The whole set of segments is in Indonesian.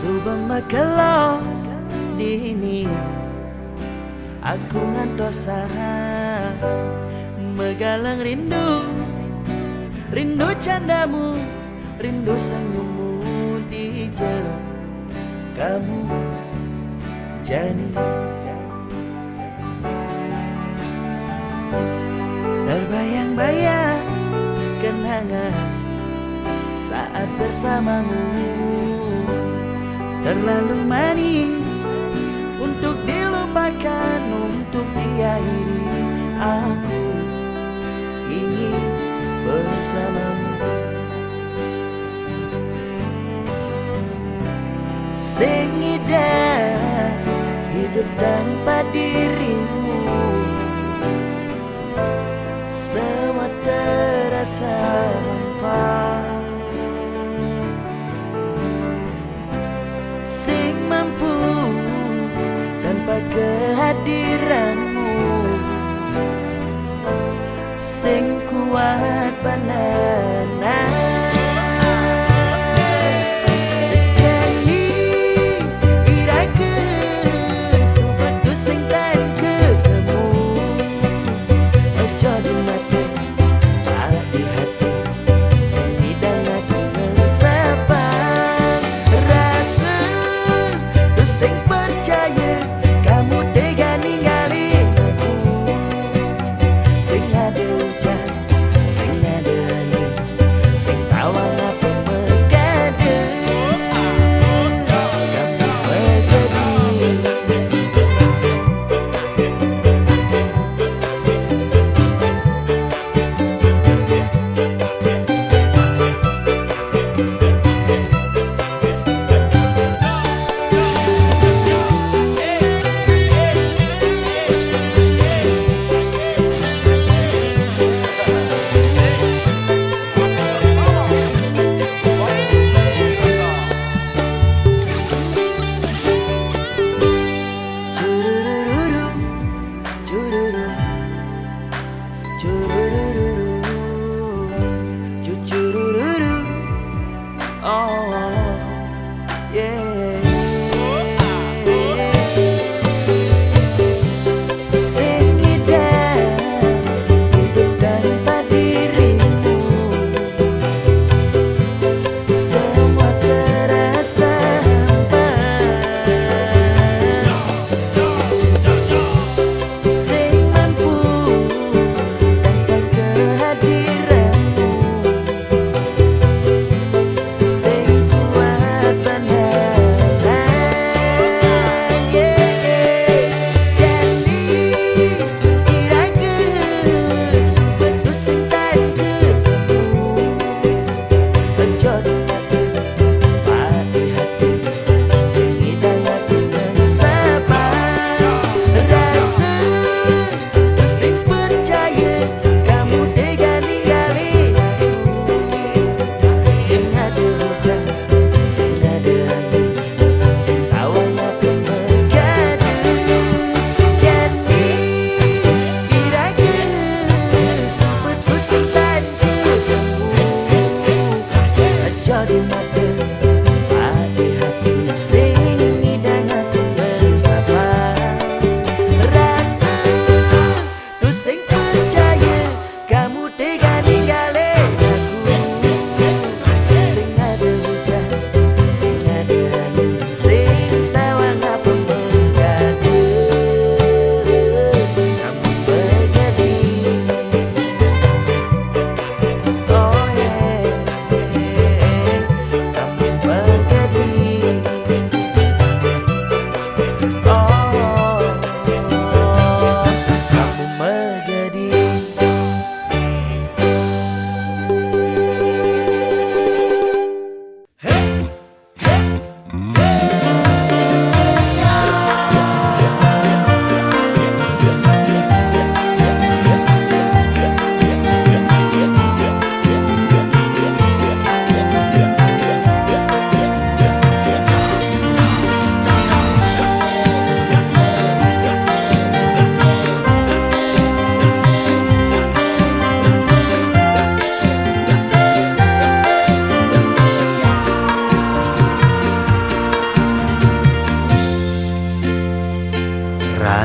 Subang makelok dini aku ngantos megalang rindu, rindu candamu, rindu senyummu di kamu Jani. Terbayang-bayang kenangan saat bersamamu, terlalu manis untuk dilupakan, untuk diakhiri. Aku ingin bersamamu. Sing indah hidup tanpa dirimu, semua terasa hampa. Sing mampu tanpa kehadiranmu, sing kuat panana.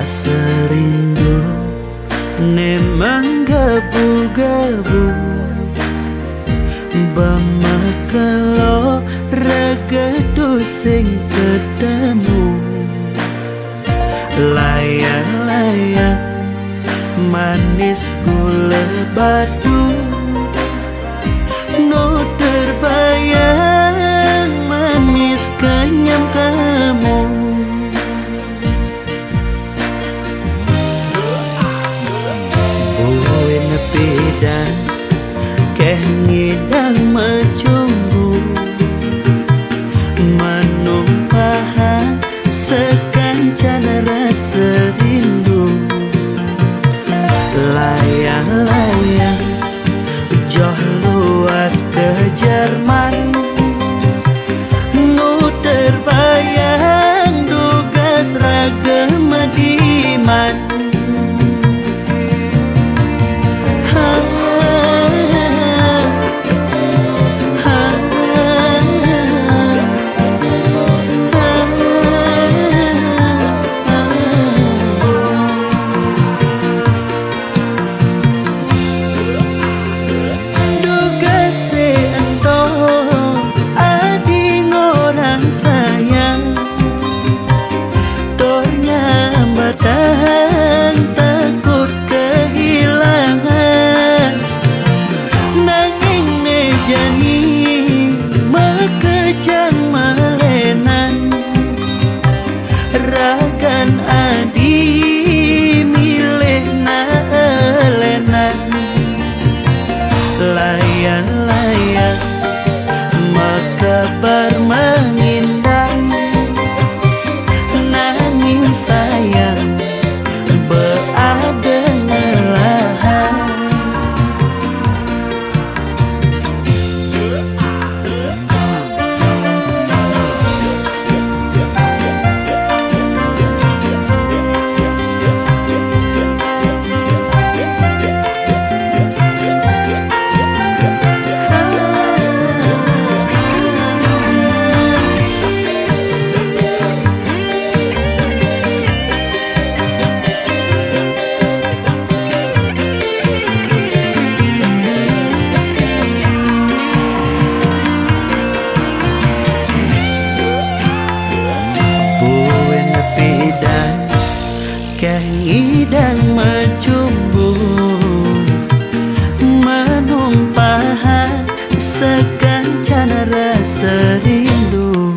serindu nemang gabu-gabu bamakalo regedu sing ketemu layang-layang manis gula batu no terbayang manis kenyam kamu buin nepidan keh ngidang macumbu manumpahan sekancan rasa rindu layang-layang joh luas ke Jerman nu terbayang dugas ragam diman takut kehilangan nanging nejani mekejang malenan ragan adi milih naelenan layang-layang makabar mengindang nanging sayang berada ngelahan idang macumbu manumpahan sekancan rasa rindu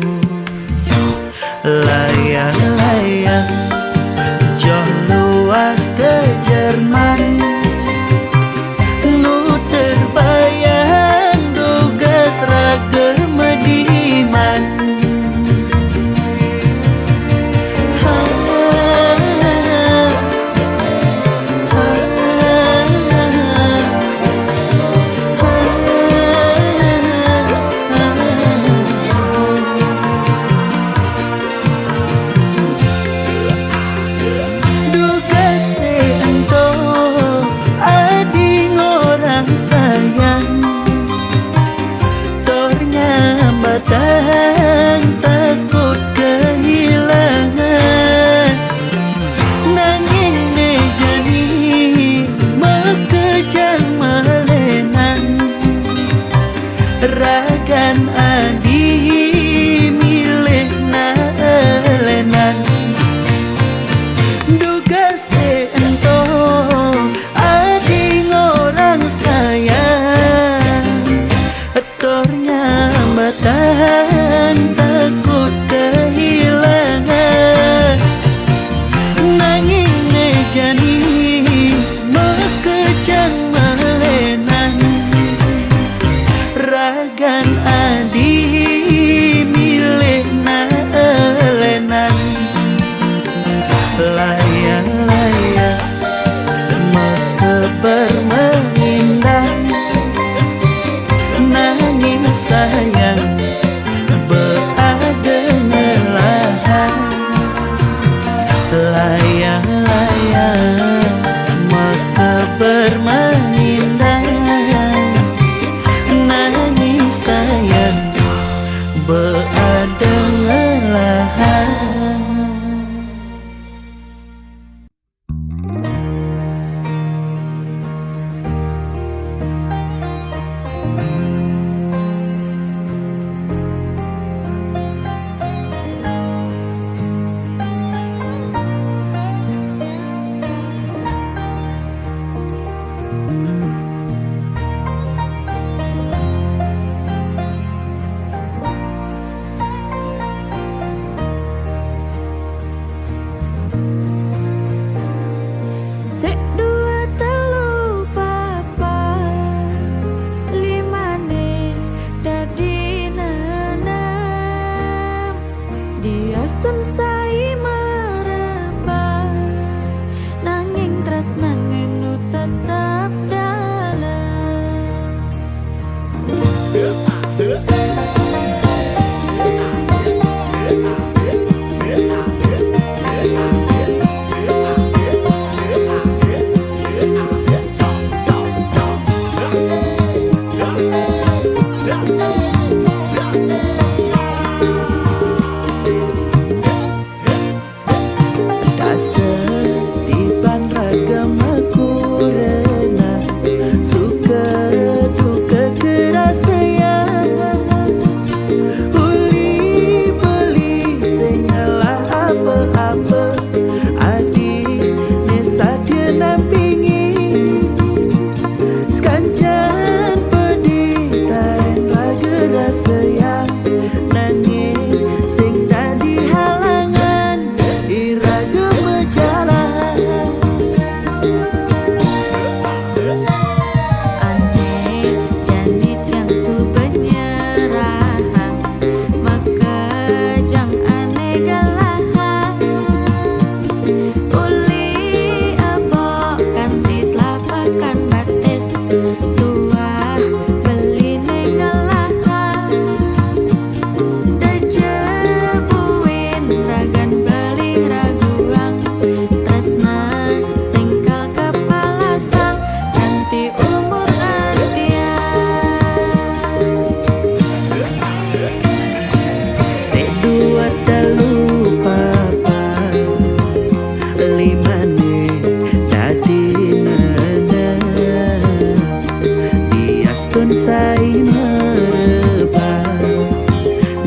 layang-layang joh luas ke Jerman nu terbayang dugas ragam diman takut kehilangan nanging nejani mekejang malenan ragan adi milih naelenan duga seento adi ngorang sayang etornya batang takut kehilangan nanging nejani mekejang malenan ragan adi milih naelenan layang-layang mekebar mengindang nanging sayang berada ngelahan layang-layang makabar mengindang nanging sayang berada ngelahan.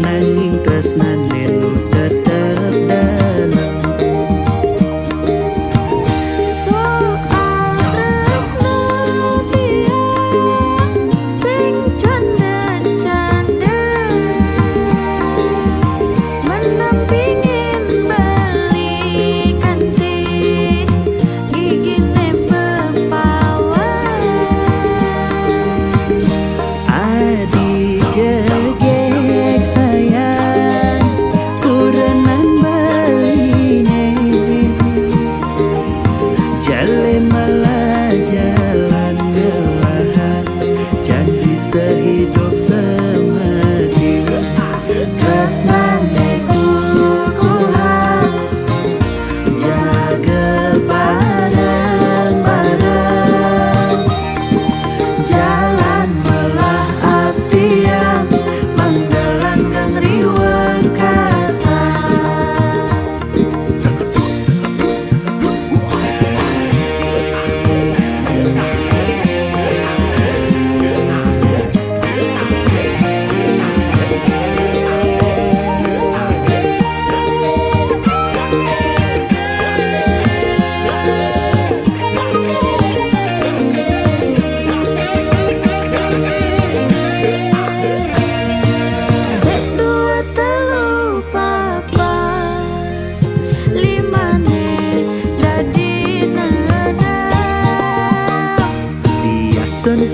nanging tresnane nu tetep dalam.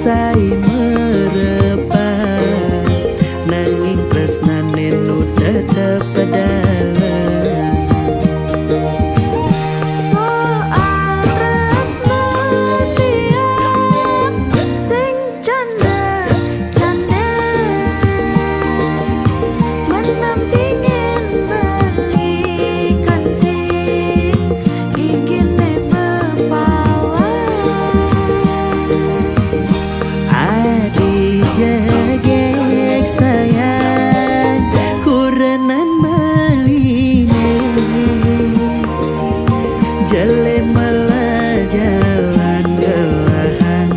Sai merepat nanging tresnane nu tetep dalam. Soal tresna tiang sing canda-canda menampingin balikan di gigine bepawa. Jagek sayang kurenan beline jale malah jalan gelahan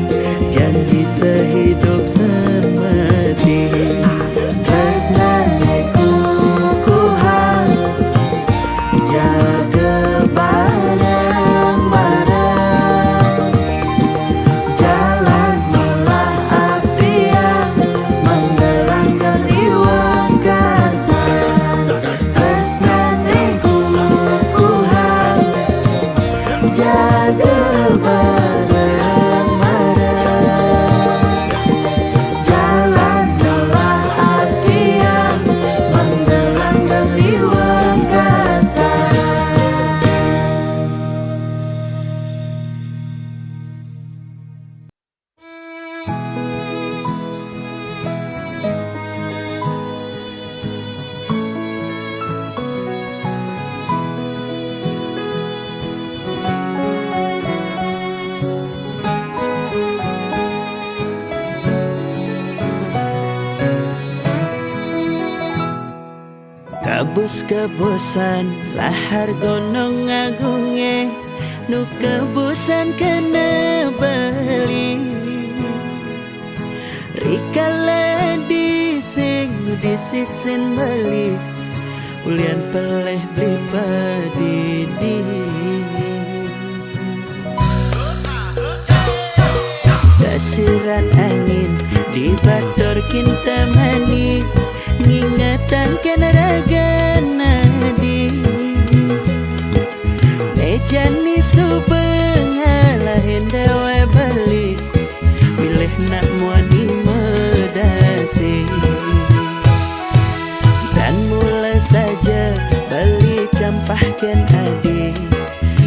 janji sehidup semati tresnane kukuhan jaga bareng-bareng jalan melah api yang menggelangkan riwang kasar tresnane kukuhan jaga bareng-bareng jalan melah api yang menggelangkan riwang kasar. Kabus-kabusan lahar gunung agunge nu kebusan kena bali rikala dising nu disisin bali ulian peleh beli padidi dasiran angin di batur kinta mani ngingatan kena raga nadi nejani subeng alahin dewa balik milih nak muani medasi dan mulai saja beli campahkan adi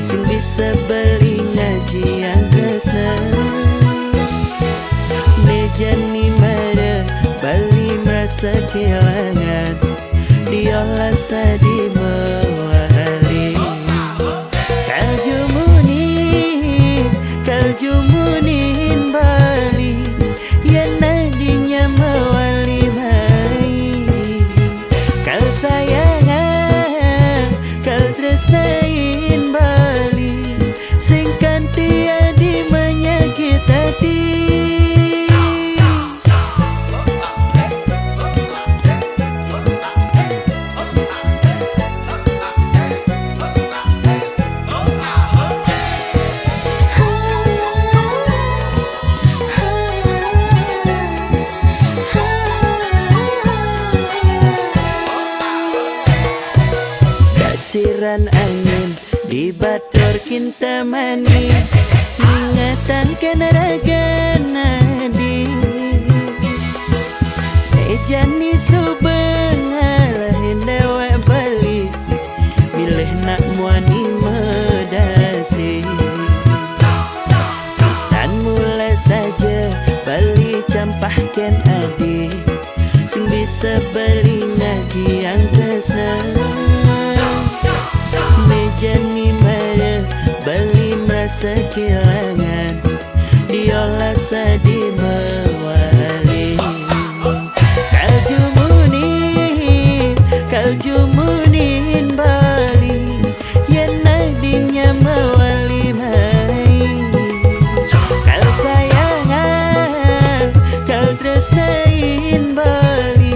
sing bisa beli ngaji yang tresna nejani mara bali merasa kehilangan diolah sadi mewali kaljumunin bali yang nadinya mewali mai kal sayangan kal tresnain bali sing kanti adi menyakit hati. desiran angin di batur kinta mani ingatan kenaraga nadi jani subengalah hendawa balik bilih nak muani medasi dan mula saja bali campahkan adik sing bisa beli ngaji yang tresna mejani mara bali merasa kehilangan diolah sadi mewali kaljumunin bali yang nadinya mewali mai kal sayangan kal tresnain bali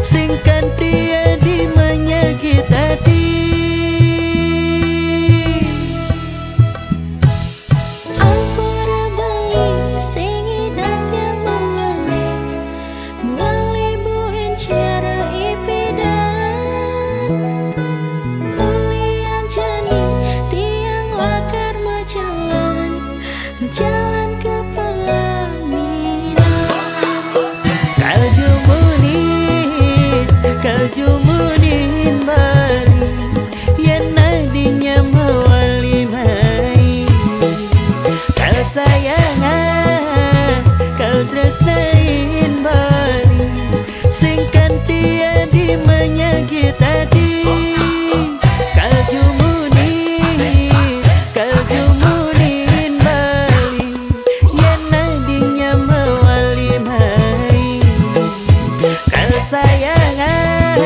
singkan tiadi menyakit hati. Ampura bali sing idat yang mewali buhin cara ipidan kuliah jani tiang lakar jalan ke pelaminan kaljumunin bali yang nadinya mewali mai kal sayangan kal tresnain bali singkan tiadi menyakit hati. Kaljumunin bali yang nadinya mewali mai kal sayangan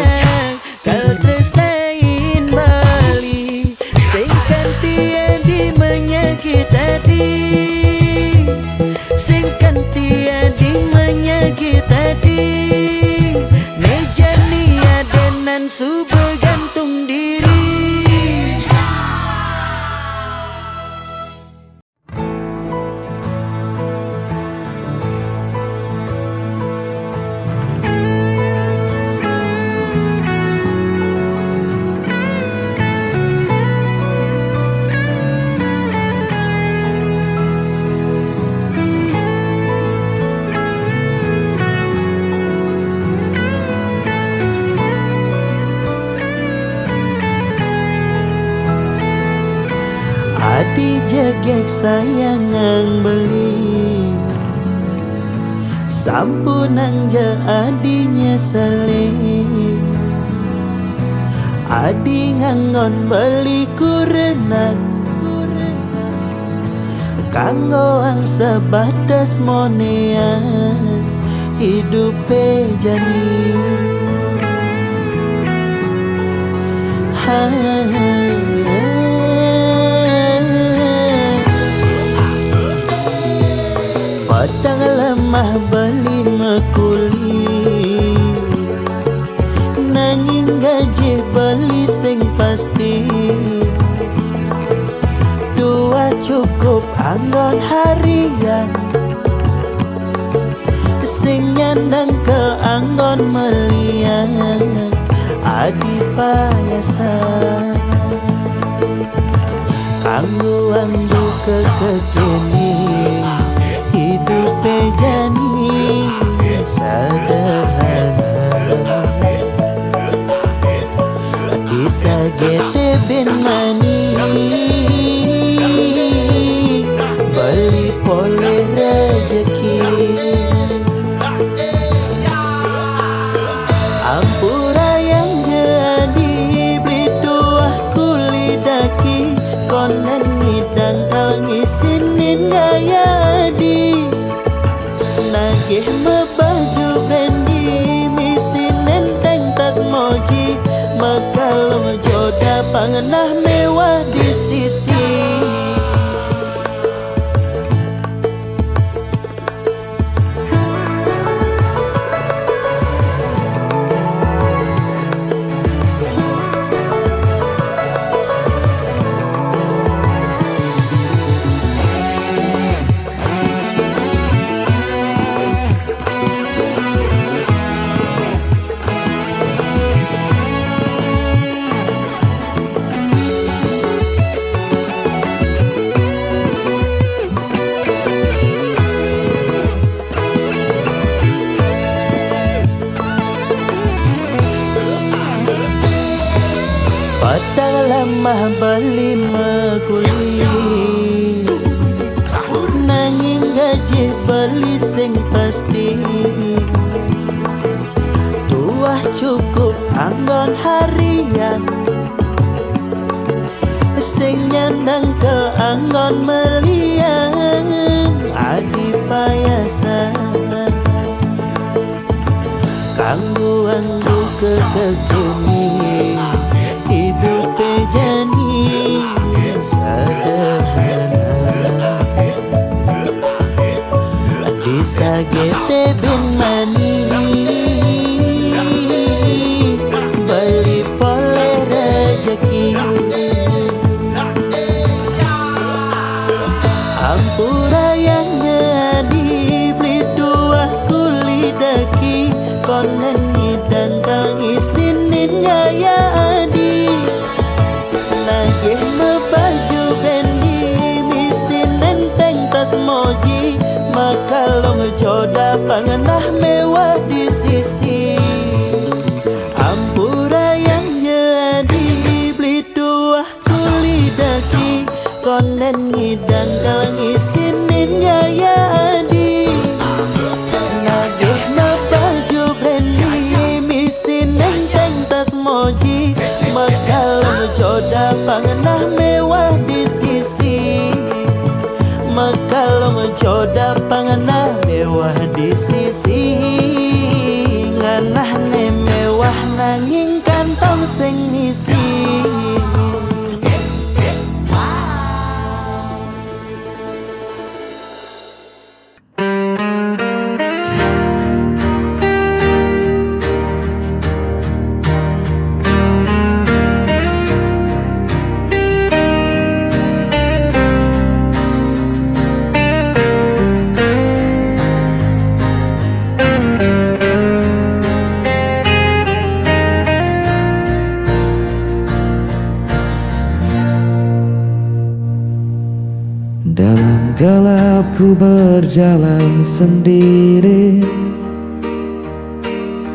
kal tresnain bali singkan tiadi menyakit hati singkan tiadi menyakit hati mejani adenan subuh gantung diri. Adi jegek sayangang beli sampunang ja adinya salih adi ngangon beli kurenan kanggo ang sebatas monean hidupe jani Padang lemah beli mekuli nanging gaji beli sing pasti dua cukup anggon harian sing nyandang ke anggon melian adi payasan kanggo anggo kekekini hidup jani sederhana kisah gete ben mani beli poleh rezeki ampura yang jadi beli tuah kulidaki konen ngidang kal ngisinin gaya di nagih mebaju bendi misin nenteng tas moji makalong joda pangenah mewah di sisi Padang lemah beli meguli, nanging gaji beli sing pasti. Tuah cukup anggon harian, sing nyandang ke anggon meliang. Adi payasan kanggo anggo kekekeni, hidup pejani sederhana. Desa gete bin mani, beli pole rejeki. Ampura yang ngadi beli dua kuli daki, konen ngidang kang isinin nyaya adi. Nagih mebaju bendi, misin enteng tas moji, makalong joda pangenah mewah di sisi. Ampura yang nyadi beli dua kuli daki, konen ngidang kang isinin nyaya adi. Nagih mebaju bendi, misin enteng tas moji, makalong joda pangenah mewah di sisi. Makalong joda pangenah mewah di sisi. Nganah ne mewah nanging kantong sing ngisi. Dalam gelap ku berjalan sendiri,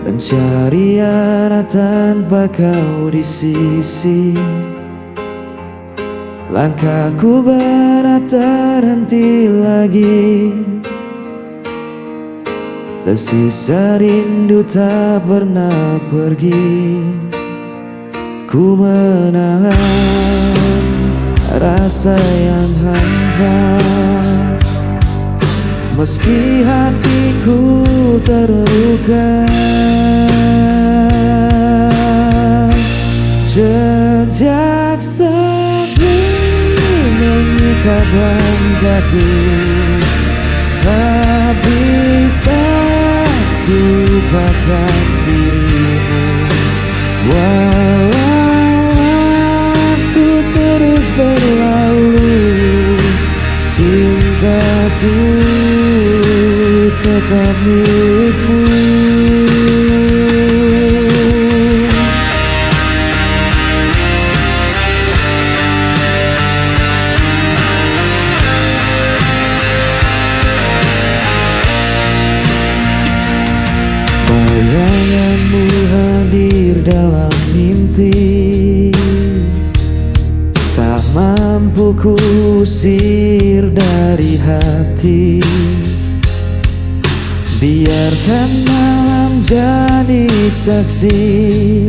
mencari arah tanpa kau di sisi. Langkahku berat terhenti lagi, tersisa rindu tak pernah pergi. Ku menahan rasa yang hampa, meski hatiku terluka. Jejak sepi mengikat langkahku, tak bisa ku lupakan dirimu. Walau waktu terus berlalu, cintaku tetap milikmu. Bayanganmu hadir dalam mimpi, tak mampu kusir dari hati. Biarkan malam jadi saksi,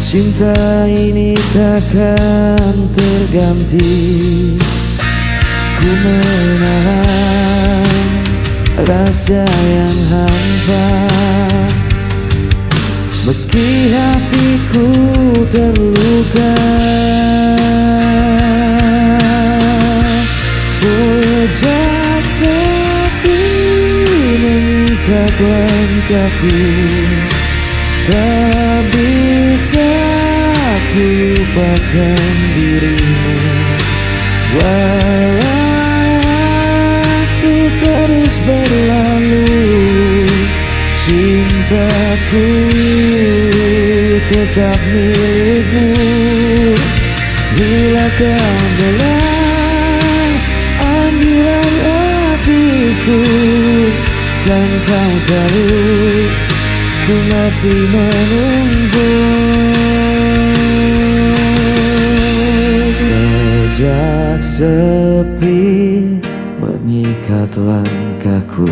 cinta ini takkan terganti. Ku menahan rasa yang hampa, meski hatiku terluka. Jejak sepi mengikat langkahku, tak bisa ku lupakan dirimu. Walau waktu terus berlalu, cintaku tetap milikmu. Bila kau belah panggilan hatiku, kan kau tahu ku masih menunggu. Jejak sepi mengikat langkahku,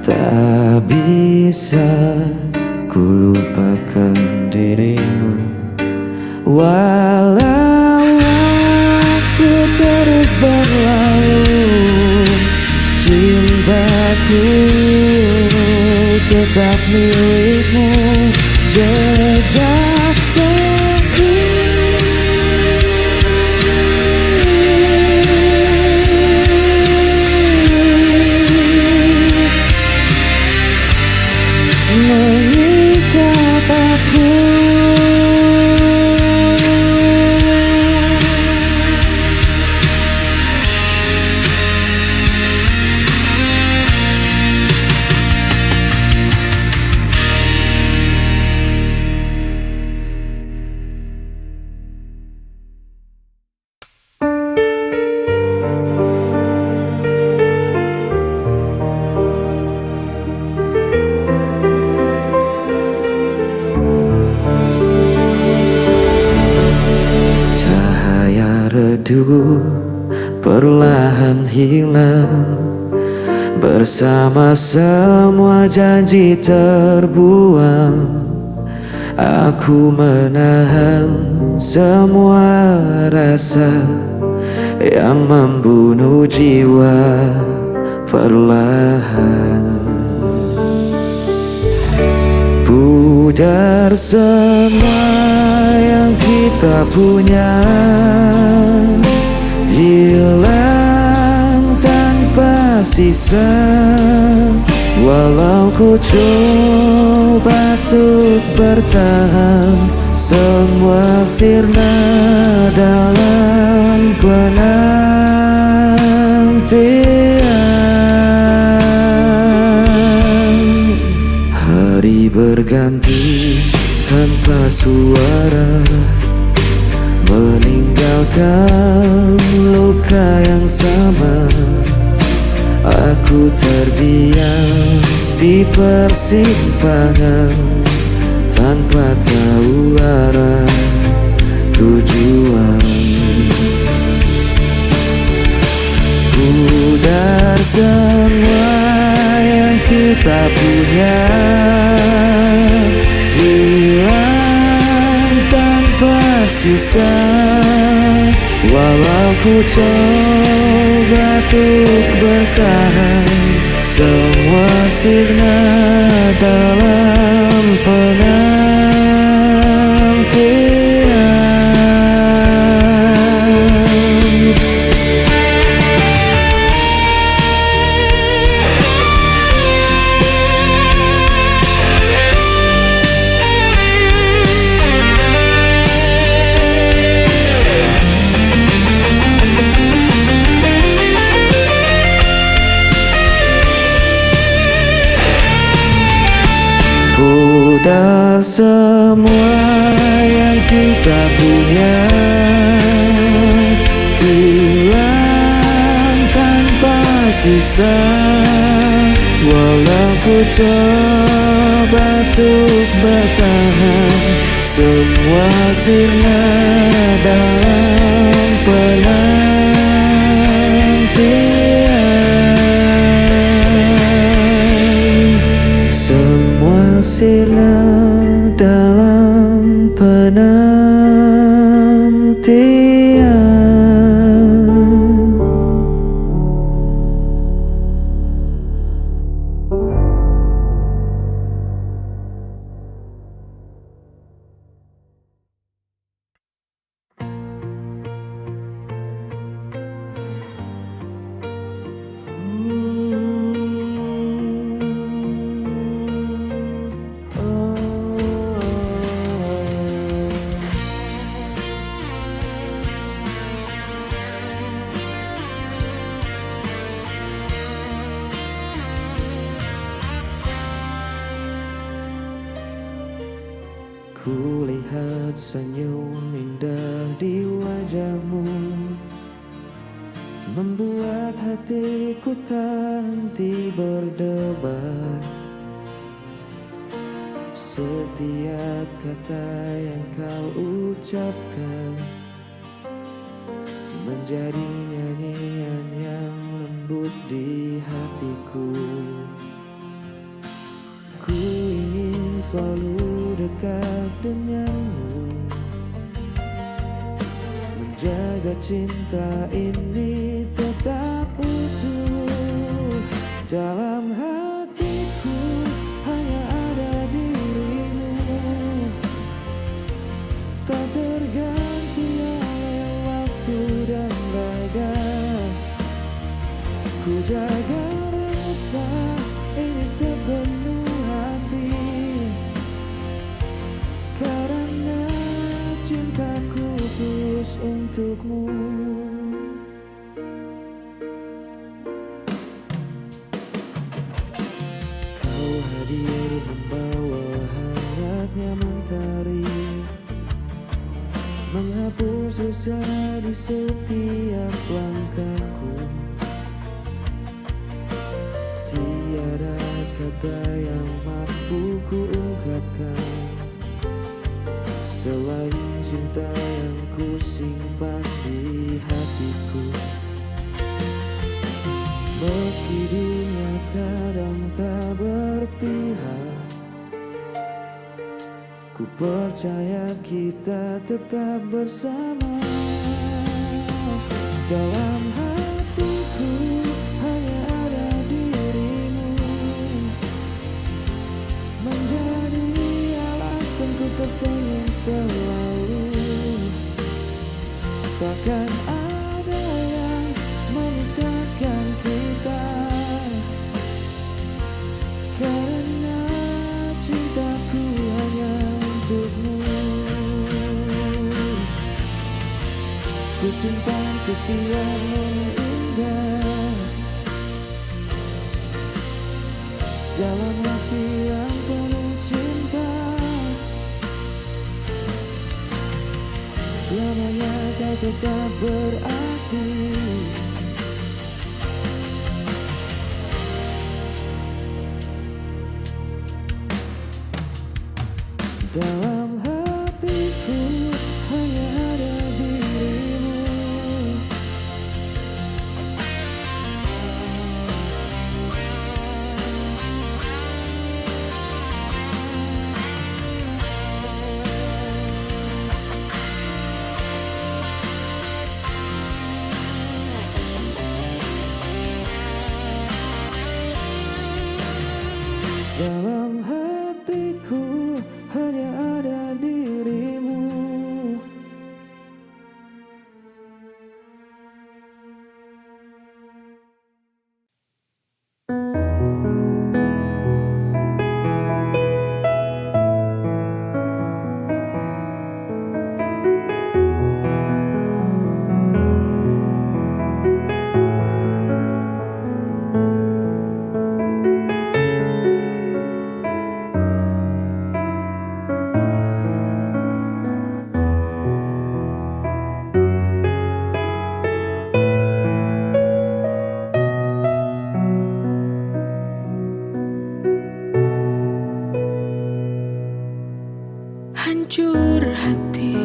tak bisa ku lupakan dirimu. Walau waktu terus berlalu, cintaku tetap milikmu. Jejak sepi mengikat aku. Redup perlahan hilang bersama semua janji terbuang. Aku menahan semua rasa yang membunuh jiwa perlahan. Pudar semua yang kita punya, hilang tanpa sisa. Walau ku coba untuk bertahan, semua sirna dalam penantian. Hari berganti tanpa suara, meninggalkan luka yang sama. Aku terdiam di persimpangan tanpa tahu arah tujuan. Pudar semua yang kita punya, hilang tanpa sisa. Walau ku coba untuk bertahan, semua sirna dalam penantian. Pudar semua yang kita punya, hilang tanpa sisa. Walau ku coba untuk bertahan, semua sirna dalam penantian. Semua sirna dalam penantian. Kulihat senyum indah di wajahmu, membuat hatiku tak henti berdebar. Setiap kata yang kau ucapkan menjadi nyanyian yang lembut di hatiku. Ku ingin selalu dekat denganmu, menjaga cinta ini tetap utuh. Dalam hatiku hanya ada dirimu, tak terganti oleh waktu dan raga. Ku jaga rasa ini sepenuh hati, karena cintaku tulus untukmu. Kau hadir membawa hangatnya mentari, menghapus rasa di setiap langkahku. Tiada kata yang mampu ku ungkapkan selain cinta yang ku simpan di hatiku. Meski dunia kadang tak berpihak, ku percaya kita tetap bersama. Dalam hatiku hanya ada dirimu, menjadi alasanku tersenyum selalu. Takkan ada yang memisahkan kita, karena cintaku hanya untukmu. Ku simpan setiap momen indah dalam hati yang penuh cinta. Selamanya kau tetap berarti. Dalam hatiku hanya ada dirimu, dalam hatiku hanya ada dirimu. Hancur hati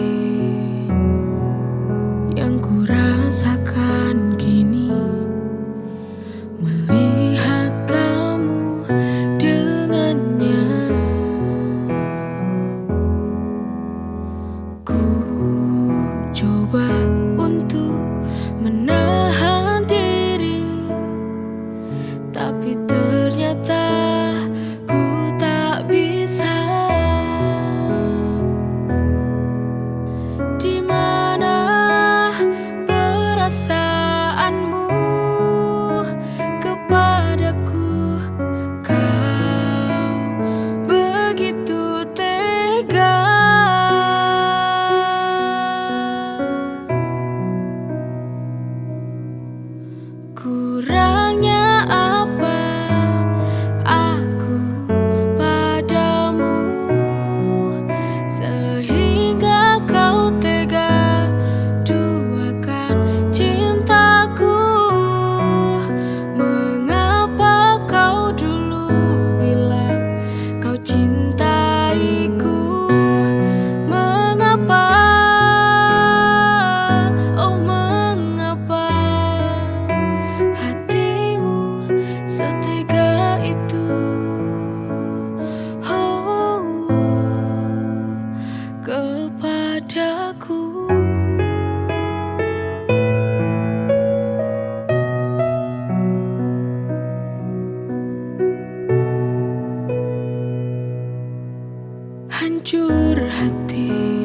yang ku rasakan kini, melihat kamu dengannya. Ku coba untuk menahan diri, tapi ternyata ku tak bisa. jujur hati.